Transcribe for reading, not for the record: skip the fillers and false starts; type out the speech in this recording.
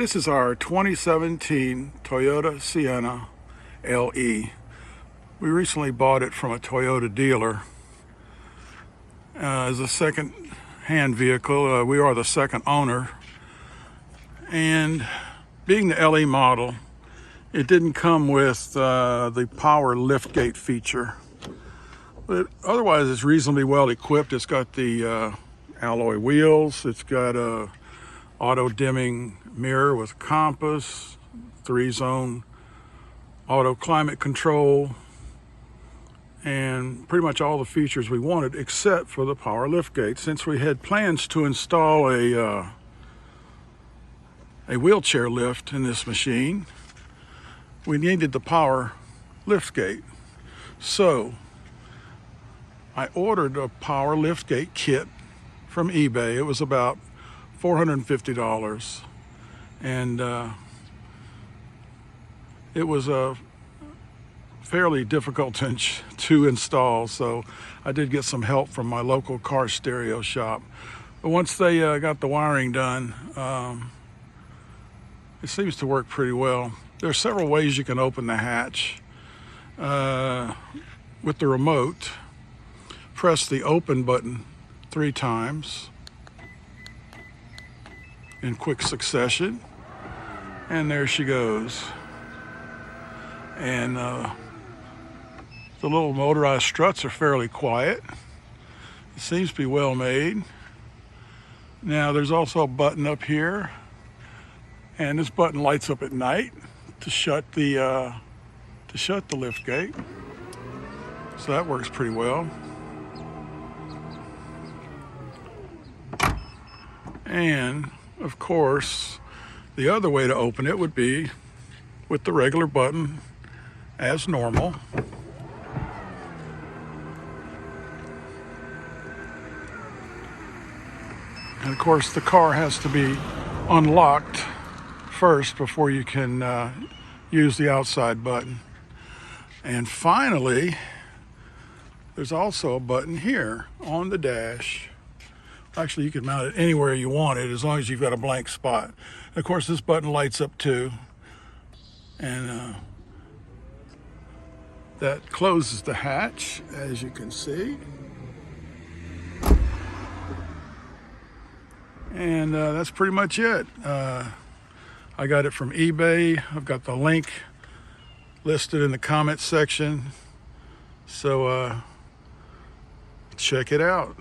This is our 2017 Toyota Sienna LE. We recently bought it from a Toyota dealer as a second-hand vehicle. We are the second owner. And being the LE model, it didn't come with the power liftgate feature. But otherwise, it's reasonably well equipped. It's got the alloy wheels. It's got a auto-dimming mirror with compass, 3-zone auto climate control, and pretty much all the features we wanted except for the power liftgate. Since we had plans to install a wheelchair lift in this machine, we needed the power liftgate. So I ordered a power liftgate kit from eBay. It was about $450, and it was fairly difficult to install, so I did get some help from my local car stereo shop. But once they got the wiring done, it seems to work pretty well. There are several ways you can open the hatch. With the remote, press the open button 3 times in quick succession, and there she goes. And the little motorized struts are fairly quiet. It seems to be well made. Now there's also a button up here, and this button lights up at night to shut the lift gate. So that works pretty well. And of course, the other way to open it would be with the regular button as normal. And of course, the car has to be unlocked first before you can use the outside button. And finally, there's also a button here on the dash. Actually, you can mount it anywhere you want it as long as you've got a blank spot. And of course, this button lights up too. And that closes the hatch, as you can see. And that's pretty much it. I got it from eBay. I've got the link listed in the comment section. So check it out.